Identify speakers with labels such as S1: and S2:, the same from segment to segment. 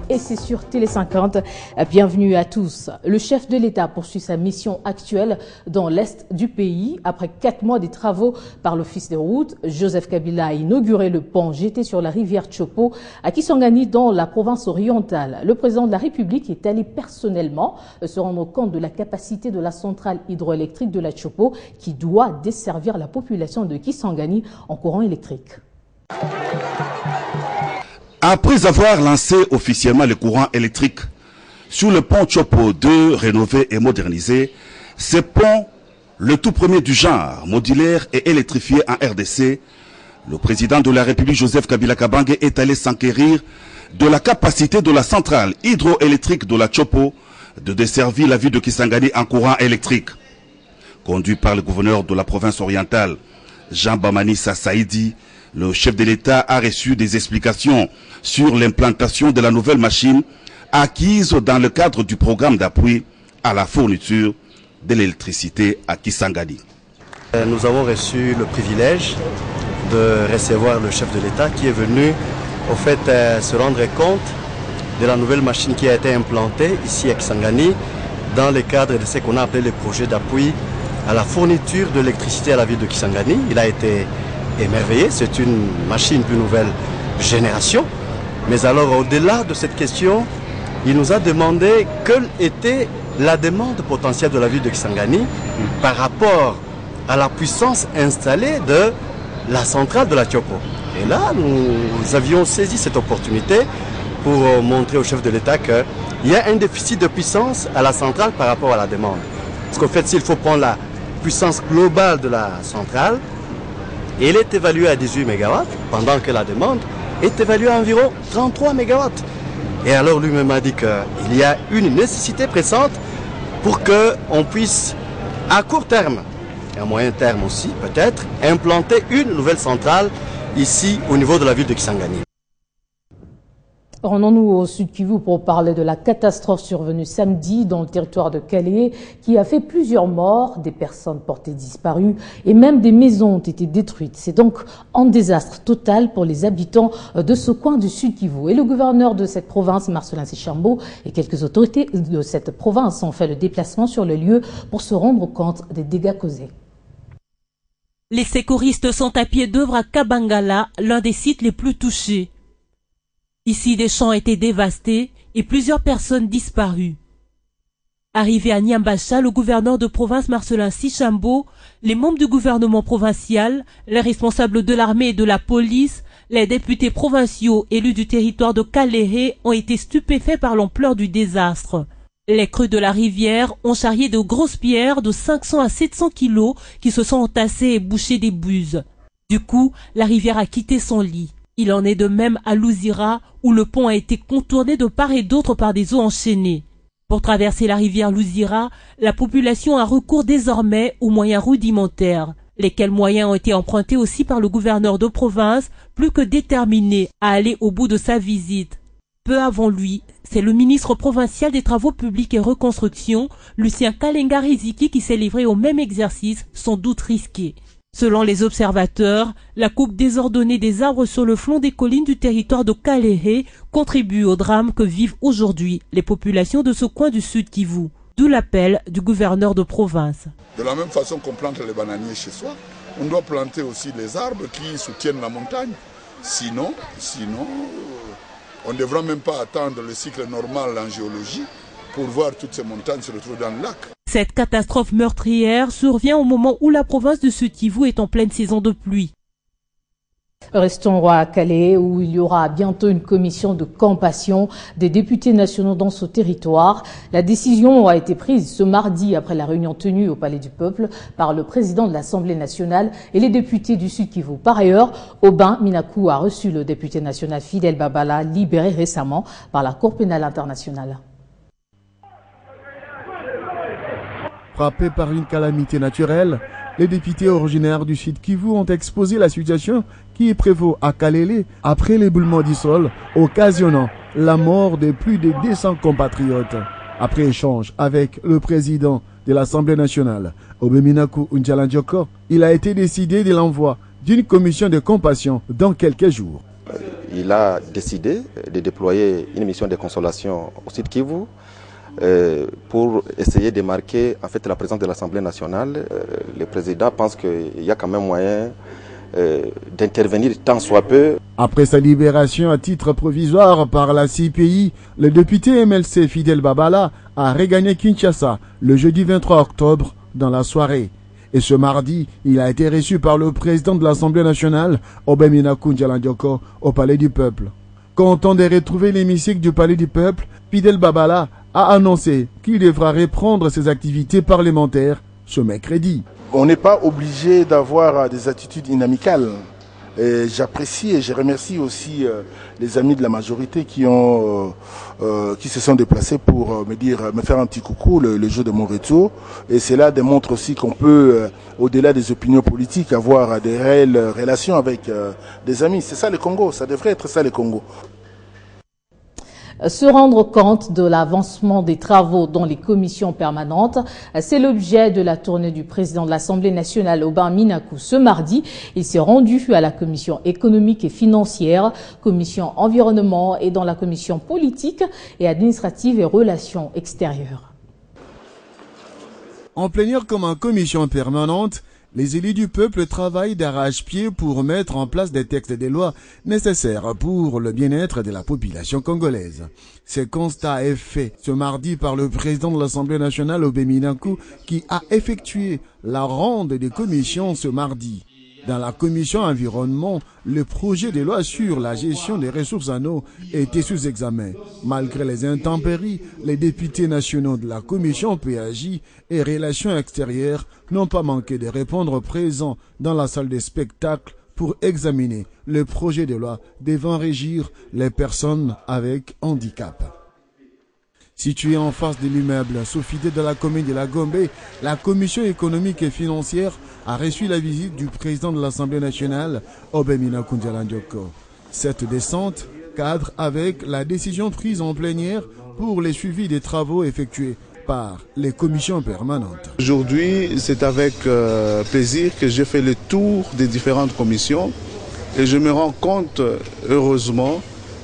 S1: Et c'est sur Télé 50. Bienvenue à tous. Le chef de l'État poursuit sa mission actuelle dans l'Est du pays. Après 4 mois de travaux par l'Office des routes, Joseph Kabila a inauguré le pont jeté sur la rivière Chopo à Kisangani dans la province orientale. Le président de la République est allé personnellement se rendre compte de la capacité de la centrale hydroélectrique de la Chopo qui doit desservir la population de Kisangani en courant électrique.
S2: Après avoir lancé officiellement le courant électrique sur le pont Chopo 2 rénové et modernisé, ce pont, le tout premier du genre, modulaire et électrifié en RDC, le président de la République Joseph Kabila Kabange est allé s'enquérir de la capacité de la centrale hydroélectrique de la Chopo de desservir la ville de Kisangani en courant électrique. Conduit par le gouverneur de la province orientale, Jean Bamanissa Saïdi, le chef de l'État a reçu des explications sur l'implantation de la nouvelle machine acquise dans le cadre du programme d'appui à la fourniture de l'électricité à Kisangani.
S3: Nous avons reçu le privilège de recevoir le chef de l'État qui est venu au fait se rendre compte de la nouvelle machine qui a été implantée ici à Kisangani dans le cadre de ce qu'on a appelé le projet d'appui à la fourniture de l'électricité à la ville de Kisangani. Il a été émerveillé, c'est une machine de nouvelle génération. Mais alors au-delà de cette question, il nous a demandé quelle était la demande potentielle de la ville de Kisangani par rapport à la puissance installée de la centrale de la Chopo. Et là, nous avions saisi cette opportunité pour montrer au chef de l'État qu'il y a un déficit de puissance à la centrale par rapport à la demande. Parce qu'en fait, s'il faut prendre la puissance globale de la centrale, elle est évaluée à 18 MW, pendant que la demande est évaluée à environ 33 MW. Et alors lui-même a dit qu'il y a une nécessité pressante pour qu'on puisse, à court terme, et à moyen terme aussi peut-être, implanter une nouvelle centrale ici au niveau de la ville de Kisangani.
S1: Rendons-nous au Sud Kivu pour parler de la catastrophe survenue samedi dans le territoire de Calais qui a fait plusieurs morts, des personnes portées disparues et même des maisons ont été détruites. C'est donc un désastre total pour les habitants de ce coin du Sud Kivu. Et le gouverneur de cette province, Marcelin Sichambo, et quelques autorités de cette province ont fait le déplacement sur le lieu pour se rendre compte des dégâts causés.
S4: Les secouristes sont à pied d'œuvre à Kabangala, l'un des sites les plus touchés. Ici, des champs étaient dévastés et plusieurs personnes disparues. Arrivé à Nyambacha, le gouverneur de province Marcelin Sichambo, les membres du gouvernement provincial, les responsables de l'armée et de la police, les députés provinciaux élus du territoire de Kalehe ont été stupéfaits par l'ampleur du désastre. Les crues de la rivière ont charrié de grosses pierres de 500 à 700 kilos qui se sont entassées et bouché des buses. Du coup, la rivière a quitté son lit. Il en est de même à Luzira, où le pont a été contourné de part et d'autre par des eaux enchaînées. Pour traverser la rivière Luzira, la population a recours désormais aux moyens rudimentaires, lesquels moyens ont été empruntés aussi par le gouverneur de province, plus que déterminé à aller au bout de sa visite. Peu avant lui, c'est le ministre provincial des Travaux publics et Reconstruction, Lucien Kalenga Riziki, qui s'est livré au même exercice, sans doute risqué. Selon les observateurs, la coupe désordonnée des arbres sur le flanc des collines du territoire de Kalehe contribue au drame que vivent aujourd'hui les populations de ce coin du Sud Kivu. D'où l'appel du gouverneur de province.
S5: De la même façon qu'on plante les bananiers chez soi, on doit planter aussi les arbres qui soutiennent la montagne. Sinon, on ne devra même pas attendre le cycle normal en géologie pour voir toutes ces montagnes se retrouver dans le lac.
S4: Cette catastrophe meurtrière survient au moment où la province de Sud Kivu est en pleine saison de pluie.
S1: Restons à Calais où il y aura bientôt une commission de compassion des députés nationaux dans ce territoire. La décision a été prise ce mardi après la réunion tenue au Palais du Peuple par le président de l'Assemblée nationale et les députés du Sud Kivu. Par ailleurs, Aubin Minakou a reçu le député national Fidel Babala, libéré récemment par la Cour pénale internationale.
S6: Frappés par une calamité naturelle, les députés originaires du Sud Kivu ont exposé la situation qui prévaut à Kalele après l'éboulement du sol, occasionnant la mort de plus de 200 compatriotes. Après échange avec le président de l'Assemblée nationale, Obeminaku Unjalandjoko, il a été décidé de l'envoi d'une commission de compassion dans quelques jours.
S7: Il a décidé de déployer une mission de consolation au sud Kivu pour essayer de marquer en fait la présence de l'Assemblée nationale. Le président pense qu'il y a quand même moyen d'intervenir tant soit peu.
S6: Après sa libération à titre provisoire par la CPI, le député MLC Fidel Babala a regagné Kinshasa le jeudi 23 octobre dans la soirée. Et ce mardi, il a été reçu par le président de l'Assemblée nationale, Obemina Kunjalandioko, au Palais du Peuple. Content de retrouver l'hémicycle du Palais du Peuple, Fidel Babala a annoncé qu'il devra reprendre ses activités parlementaires ce mercredi.
S8: On n'est pas obligé d'avoir des attitudes inamicales. J'apprécie et je remercie aussi les amis de la majorité qui se sont déplacés pour me faire un petit coucou le jour de mon retour. Et cela démontre aussi qu'on peut, au-delà des opinions politiques, avoir des réelles relations avec des amis. C'est ça le Congo, ça devrait être ça le Congo.
S1: Se rendre compte de l'avancement des travaux dans les commissions permanentes, c'est l'objet de la tournée du président de l'Assemblée nationale, Aubin Minakou. Ce mardi, il s'est rendu à la commission économique et financière, commission environnement et dans la commission politique et administrative et relations extérieures.
S6: En plénière comme en commission permanente, les élus du peuple travaillent d'arrache-pied pour mettre en place des textes et des lois nécessaires pour le bien-être de la population congolaise. Ce constat est fait ce mardi par le président de l'Assemblée nationale, Aubin Minakou, qui a effectué la ronde des commissions ce mardi. Dans la commission environnement, le projet de loi sur la gestion des ressources en eau était sous examen. Malgré les intempéries, les députés nationaux de la commission PAJ et relations extérieures n'ont pas manqué de répondre présents dans la salle de spectacle pour examiner le projet de loi devant régir les personnes avec handicap. Située en face de l'immeuble Sofidé de la commune de la Gombe, la commission économique et financière a reçu la visite du président de l'Assemblée nationale, Obemina Kunjalandioko. Cette descente cadre avec la décision prise en plénière pour le suivi des travaux effectués par les commissions permanentes.
S9: Aujourd'hui, c'est avec plaisir que j'ai fait le tour des différentes commissions et je me rends compte, heureusement,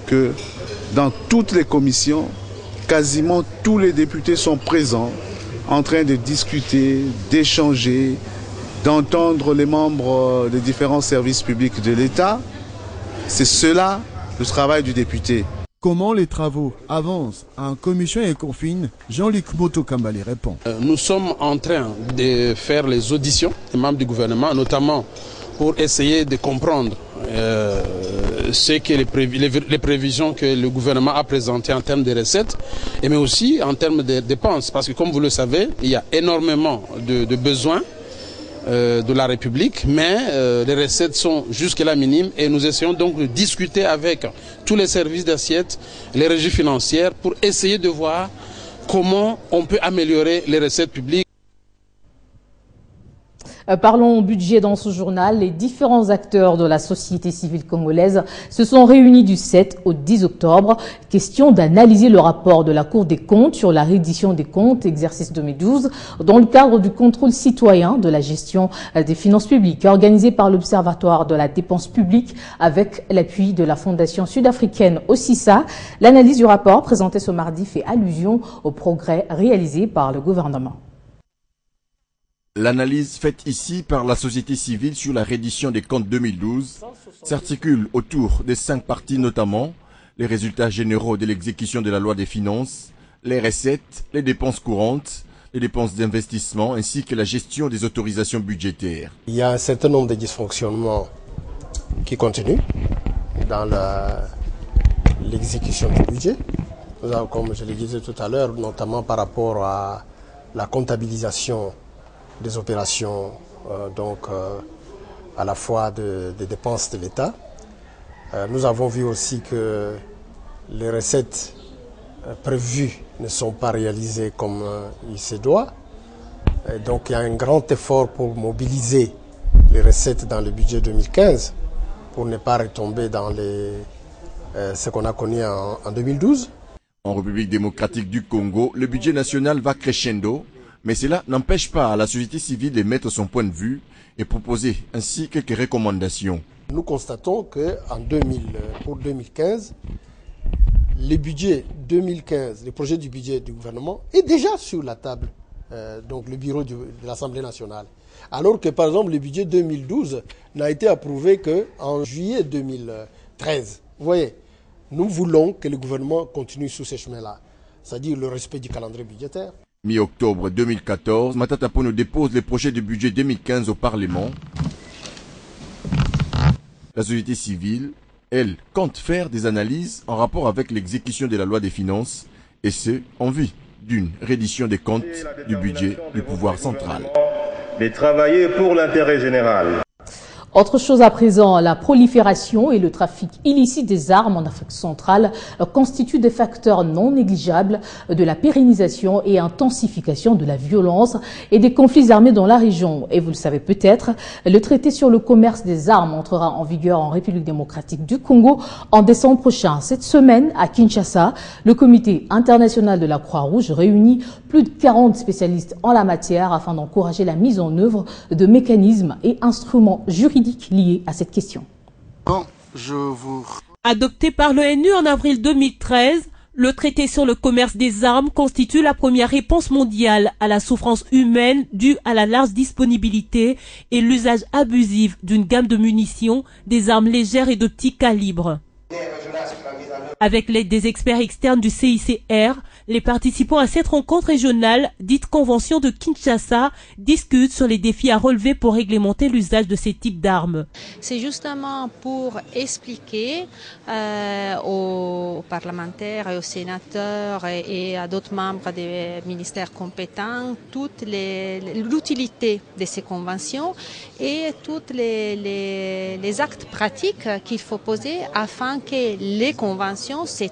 S9: que dans toutes les commissions, quasiment tous les députés sont présents, en train de discuter, d'échanger, d'entendre les membres des différents services publics de l'État. C'est cela le travail du député.
S6: Comment les travaux avancent en commission Ecofin? Jean-Luc Moto-Kambali répond.
S10: Nous sommes en train de faire les auditions des membres du gouvernement, notamment pour essayer de comprendre les prévisions que le gouvernement a présentées en termes de recettes, mais aussi en termes de dépenses. Parce que comme vous le savez, il y a énormément de besoins de la République, mais les recettes sont jusque-là minimes et nous essayons donc de discuter avec tous les services d'assiette, les régies financières pour essayer de voir comment on peut améliorer les recettes publiques.
S1: Parlons budget dans ce journal. Les différents acteurs de la société civile congolaise se sont réunis du 7 au 10 octobre. Question d'analyser le rapport de la Cour des comptes sur la reddition des comptes exercice 2012 dans le cadre du contrôle citoyen de la gestion des finances publiques organisé par l'Observatoire de la dépense publique avec l'appui de la Fondation sud-africaine OCISA. L'analyse du rapport présenté ce mardi fait allusion aux progrès réalisés par le gouvernement.
S11: L'analyse faite ici par la société civile sur la reddition des comptes 2012 s'articule autour de 5 parties, notamment les résultats généraux de l'exécution de la loi des finances, les recettes, les dépenses courantes, les dépenses d'investissement ainsi que la gestion des autorisations budgétaires.
S12: Il y a un certain nombre de dysfonctionnements qui continuent dans l'exécution du budget. Comme je le disais tout à l'heure, notamment par rapport à la comptabilisation des opérations à la fois des dépenses de l'État. Nous avons vu aussi que les recettes prévues ne sont pas réalisées comme il se doit. Et donc il y a un grand effort pour mobiliser les recettes dans le budget 2015 pour ne pas retomber dans ce qu'on a connu en 2012.
S11: En République démocratique du Congo, le budget national va crescendo. Mais cela n'empêche pas à la société civile de mettre son point de vue et proposer ainsi quelques recommandations.
S12: Nous constatons que pour 2015, le budget 2015, le projet du budget du gouvernement est déjà sur la table, donc le bureau de l'Assemblée nationale. Alors que par exemple le budget 2012 n'a été approuvé qu'en juillet 2013. Vous voyez, nous voulons que le gouvernement continue sur ces chemins-là, c'est-à-dire le respect du calendrier budgétaire.
S11: Mi-octobre 2014, Matata Ponyo dépose le projet de budget 2015 au Parlement. La société civile, elle, compte faire des analyses en rapport avec l'exécution de la loi des finances, et ce, en vue d'une reddition des comptes du budget du pouvoir central.
S13: De travailler pour l'intérêt général.
S1: Autre chose à présent, la prolifération et le trafic illicite des armes en Afrique centrale constituent des facteurs non négligeables de la pérennisation et intensification de la violence et des conflits armés dans la région. Et vous le savez peut-être, le traité sur le commerce des armes entrera en vigueur en République démocratique du Congo en décembre prochain. Cette semaine, à Kinshasa, le Comité international de la Croix-Rouge réunit plus de 40 spécialistes en la matière afin d'encourager la mise en œuvre de mécanismes et instruments juridiques liés à cette question.
S4: Adopté par l'ONU en avril 2013, le traité sur le commerce des armes constitue la première réponse mondiale à la souffrance humaine due à la large disponibilité et l'usage abusif d'une gamme de munitions, des armes légères et de petit calibre. Avec l'aide des experts externes du CICR, les participants à cette rencontre régionale, dite Convention de Kinshasa, discutent sur les défis à relever pour réglementer l'usage de ces types d'armes.
S14: C'est justement pour expliquer aux parlementaires et aux sénateurs et à d'autres membres des ministères compétents toute l'utilité de ces conventions et tous les actes pratiques qu'il faut poser afin que les conventions se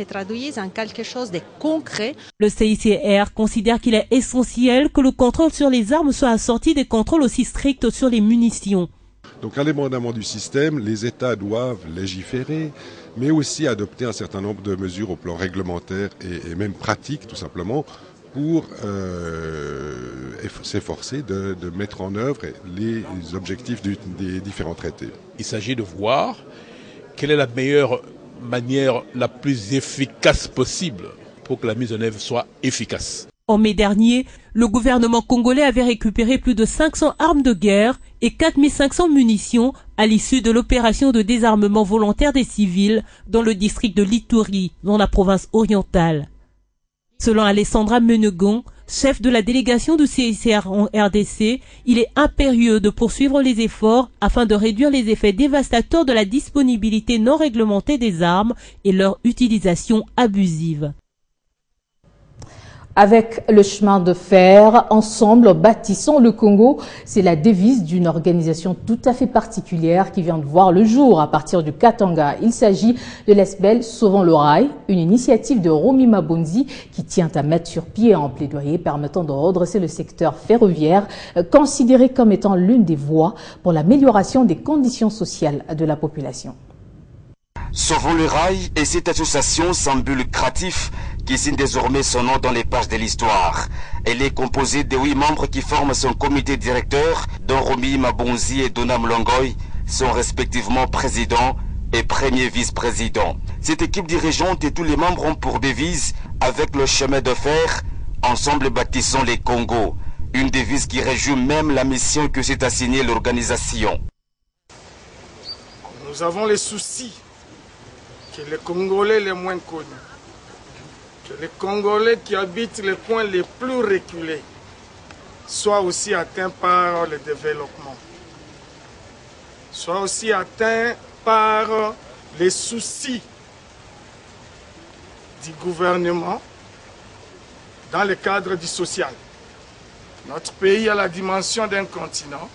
S14: traduisent en quelque chose de concret.
S4: Le CICR considère qu'il est essentiel que le contrôle sur les armes soit assorti des contrôles aussi stricts sur les munitions.
S15: Donc, indépendamment du système, les États doivent légiférer, mais aussi adopter un certain nombre de mesures au plan réglementaire et même pratique, tout simplement, pour s'efforcer de mettre en œuvre les objectifs des différents traités.
S16: Il s'agit de voir quelle est la meilleure manière la plus efficace possible pour que la mise en œuvre soit efficace.
S4: En mai dernier, le gouvernement congolais avait récupéré plus de 500 armes de guerre et 4500 munitions à l'issue de l'opération de désarmement volontaire des civils dans le district de Lituri, dans la province orientale. Selon Alessandra Menegon, chef de la délégation du CICR en RDC, il est impérieux de poursuivre les efforts afin de réduire les effets dévastateurs de la disponibilité non réglementée des armes et leur utilisation abusive.
S1: Avec le chemin de fer, ensemble, bâtissons le Congo. C'est la devise d'une organisation tout à fait particulière qui vient de voir le jour à partir du Katanga. Il s'agit de l'ESBEL Sauvons le Rail, une initiative de Romy Mabonzi qui tient à mettre sur pied un plaidoyer permettant de redresser le secteur ferroviaire, considéré comme étant l'une des voies pour l'amélioration des conditions sociales de la population.
S17: Sauvons le rail et cette association sans but lucratif qui signe désormais son nom dans les pages de l'histoire. Elle est composée de 8 membres qui forment son comité directeur, dont Romy Mabonzi et Donam Longoy sont respectivement présidents et premier vice-président. Cette équipe dirigeante et tous les membres ont pour devise, avec le chemin de fer, ensemble bâtissons les Congo. Une devise qui résume même la mission que s'est assignée l'organisation.
S18: Nous avons les soucis que les Congolais les moins connus, que les Congolais qui habitent les coins les plus reculés soient aussi atteints par le développement, soient aussi atteints par les soucis du gouvernement dans le cadre du social. Notre pays a la dimension d'un continent.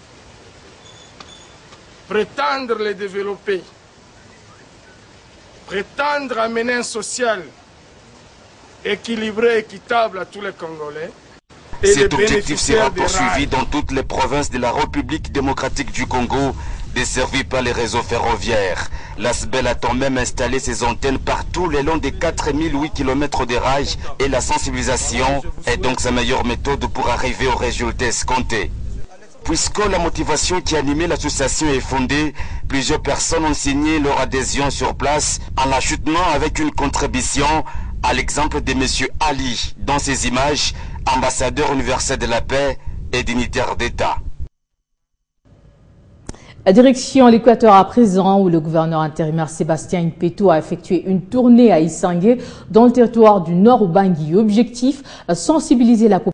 S18: Prétendre les développer, prétendre amener un social équilibré, équitable à tous les Congolais.
S17: Cet objectif sera poursuivi dans toutes les provinces de la République démocratique du Congo, desservies par les réseaux ferroviaires. L'ASBEL attend même installer ses antennes partout le long des 4008 km de rails et la sensibilisation est donc sa meilleure méthode pour arriver aux résultats escomptés. Puisque la motivation qui animait l'association est fondée, plusieurs personnes ont signé leur adhésion sur place en la soutenant avec une contribution, à l'exemple de M. Ali, dans ces images, ambassadeur universel de la paix et dignitaire d'État.
S1: La direction l'Équateur à présent, où le gouverneur intérimaire Sébastien Impeto a effectué une tournée à Issangué, dans le territoire du Nord Ubangi. Objectif, sensibiliser la population